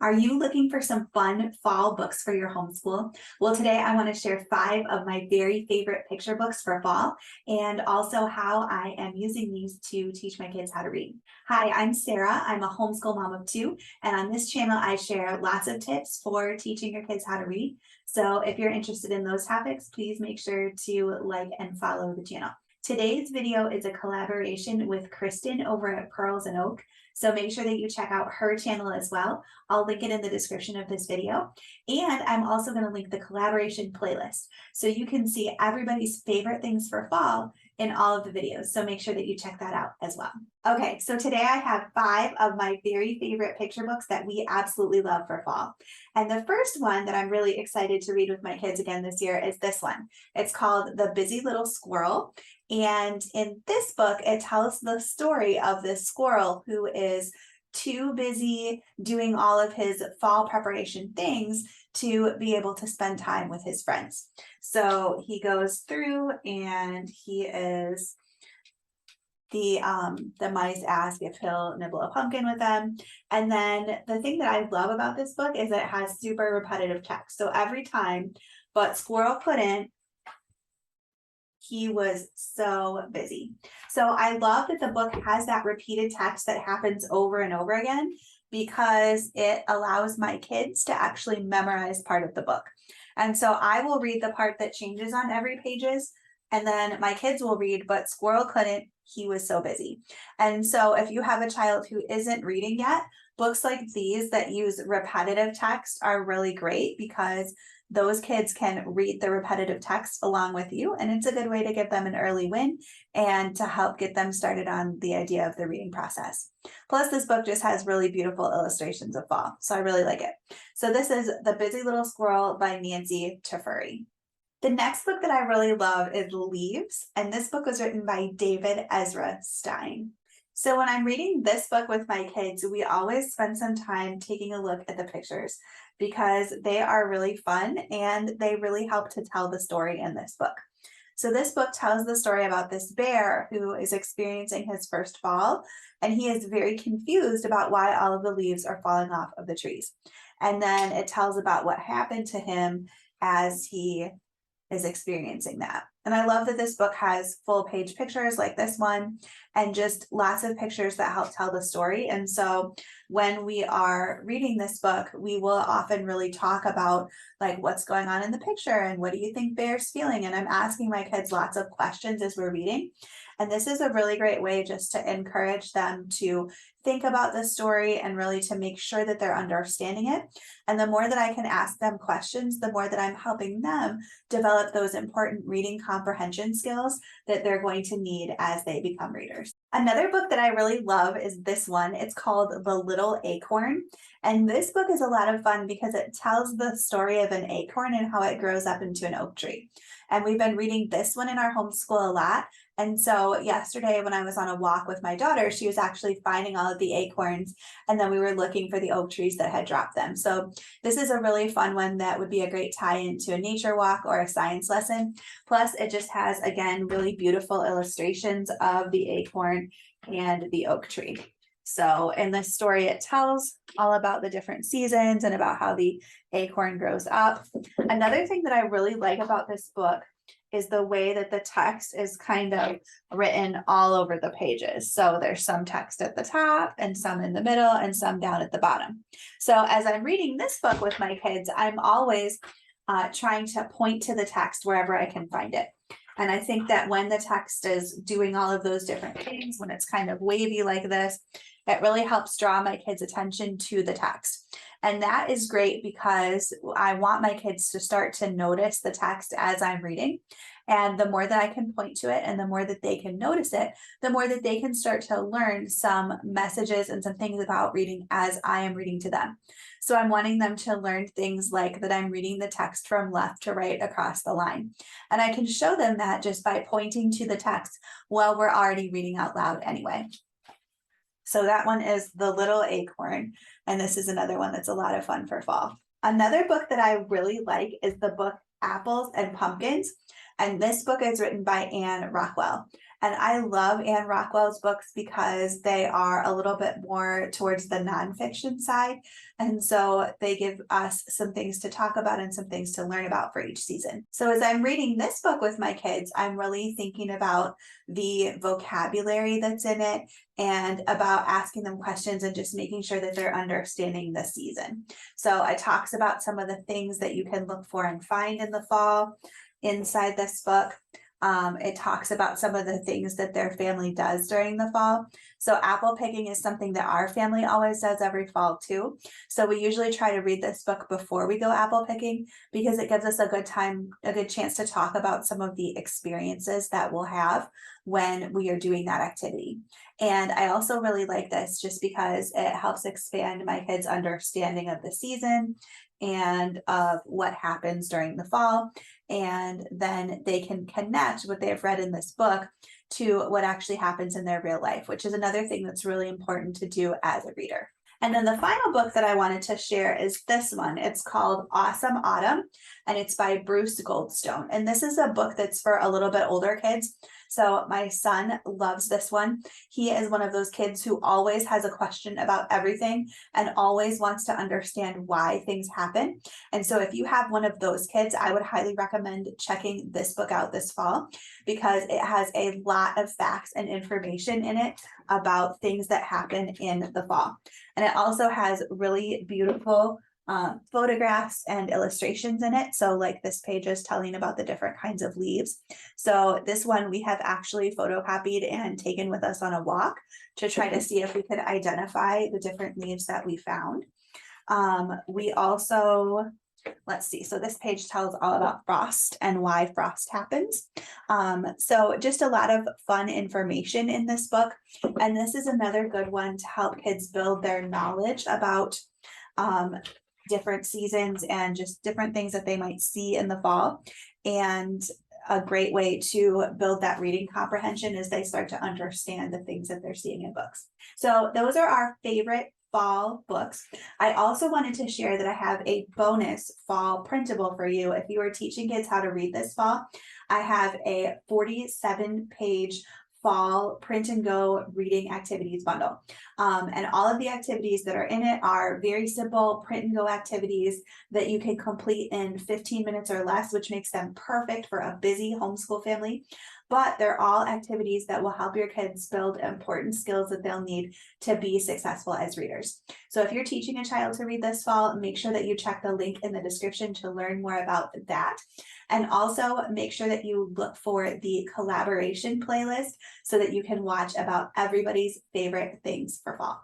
Are you looking for some fun fall books for your homeschool? Well, today I want to share 5 of my very favorite picture books for fall and also how I am using these to teach my kids how to read. Hi, I'm Sarah. I'm a homeschool mom of 2, and on this channel I share lots of tips for teaching your kids how to read. So if you're interested in those topics, please make sure to like and follow the channel. Today's video is a collaboration with Kristen over at Pearls and Oak. So make sure that you check out her channel as well. I'll link it in the description of this video. And I'm also going to link the collaboration playlist so you can see everybody's favorite things for fall in all of the videos. So make sure that you check that out as well. Okay, so today I have 5 of my very favorite picture books that we absolutely love for fall. And the first one that I'm really excited to read with my kids again this year is this one. It's called The Busy Little Squirrel. And in this book, it tells the story of this squirrel who is too busy doing all of his fall preparation things to be able to spend time with his friends. So he goes through and he is the mice ask if he'll nibble a pumpkin with them. And then the thing that I love about this book is that it has super repetitive text. So every time, but squirrel couldn't, he was so busy. So I love that the book has that repeated text that happens over and over again because it allows my kids to actually memorize part of the book. And so I will read the part that changes on every pages, and then my kids will read, but squirrel couldn't, he was so busy. And so if you have a child who isn't reading yet, books like these that use repetitive text are really great because those kids can read the repetitive text along with you, and it's a good way to give them an early win and to help get them started on the idea of the reading process. Plus, this book just has really beautiful illustrations of fall, so I really like it. So this is The Busy Little Squirrel by Nancy Tafuri. The next book that I really love is Leaves, and this book was written by David Ezra Stein. So when I'm reading this book with my kids, we always spend some time taking a look at the pictures because they are really fun and they really help to tell the story in this book. So this book tells the story about this bear who is experiencing his first fall, and he is very confused about why all of the leaves are falling off of the trees. And then it tells about what happened to him as he is experiencing that. And I love that this book has full page pictures like this one and just lots of pictures that help tell the story. And so when we are reading this book, we will often really talk about like what's going on in the picture and what do you think Bear's feeling? And I'm asking my kids lots of questions as we're reading. And this is a really great way just to encourage them to think about the story and really to make sure that they're understanding it. And the more that I can ask them questions, the more that I'm helping them develop those important reading comprehension skills that they're going to need as they become readers. Another book that I really love is this one. It's called The Little Acorn. And this book is a lot of fun because it tells the story of an acorn and how it grows up into an oak tree. And we've been reading this one in our homeschool a lot. And so yesterday when I was on a walk with my daughter, she was actually finding all of the acorns, and then we were looking for the oak trees that had dropped them. So this is a really fun one that would be a great tie-in to a nature walk or a science lesson. Plus it just has, again, really beautiful illustrations of the acorn and the oak tree. So in this story, it tells all about the different seasons and about how the acorn grows up. Another thing that I really like about this book is the way that the text is kind of written all over the pages. So there's some text at the top and some in the middle and some down at the bottom. So as I'm reading this book with my kids, I'm always trying to point to the text wherever I can find it. And I think that when the text is doing all of those different things, when it's kind of wavy like this, it really helps draw my kids' attention to the text. And that is great because I want my kids to start to notice the text as I'm reading. And the more that I can point to it and the more that they can notice it, the more that they can start to learn some messages and some things about reading as I am reading to them. So I'm wanting them to learn things like that I'm reading the text from left to right across the line. And I can show them that just by pointing to the text while we're already reading out loud anyway. So that one is The Little Acorn, and this is another one that's a lot of fun for fall. Another book that I really like is the book Apples and Pumpkins. And this book is written by Rockwell. And I love Rockwell's books because they are a little bit more towards the nonfiction side. And so they give us some things to talk about and some things to learn about for each season. So as I'm reading this book with my kids, I'm really thinking about the vocabulary that's in it and about asking them questions and just making sure that they're understanding the season. So it talks about some of the things that you can look for and find in the fall inside this book. It talks about some of the things that their family does during the fall. So apple picking is something that our family always does every fall too. So we usually try to read this book before we go apple picking because it gives us a good chance to talk about some of the experiences that we'll have when we are doing that activity. And I also really like this just because it helps expand my kids' understanding of the season and of what happens during the fall. And then they can connect what they've read in this book to what actually happens in their real life, which is another thing that's really important to do as a reader. And then the final book that I wanted to share is this one. It's called Awesome Autumn, and it's by Bruce Goldstone. And this is a book that's for a little bit older kids. So my son loves this one. He is one of those kids who always has a question about everything and always wants to understand why things happen. And so if you have one of those kids, I would highly recommend checking this book out this fall because it has a lot of facts and information in it about things that happen in the fall. And it also has really beautiful photographs and illustrations in it. So like this page is telling about the different kinds of leaves. So this one we have actually photocopied and taken with us on a walk to try to see if we could identify the different leaves that we found. We also, let's see, so this page tells all about frost and why frost happens. So just a lot of fun information in this book. And this is another good one to help kids build their knowledge about different seasons and just different things that they might see in the fall. And a great way to build that reading comprehension as they start to understand the things that they're seeing in books. So those are our favorite fall books. I also wanted to share that I have a bonus fall printable for you. If you are teaching kids how to read this fall, I have a 47-page fall print and go reading activities bundle. And all of the activities that are in it are very simple print and go activities that you can complete in 15 minutes or less, which makes them perfect for a busy homeschool family. But they're all activities that will help your kids build important skills that they'll need to be successful as readers. So if you're teaching a child to read this fall, make sure that you check the link in the description to learn more about that. And also make sure that you look for the collaboration playlist so that you can watch about everybody's favorite things for fall.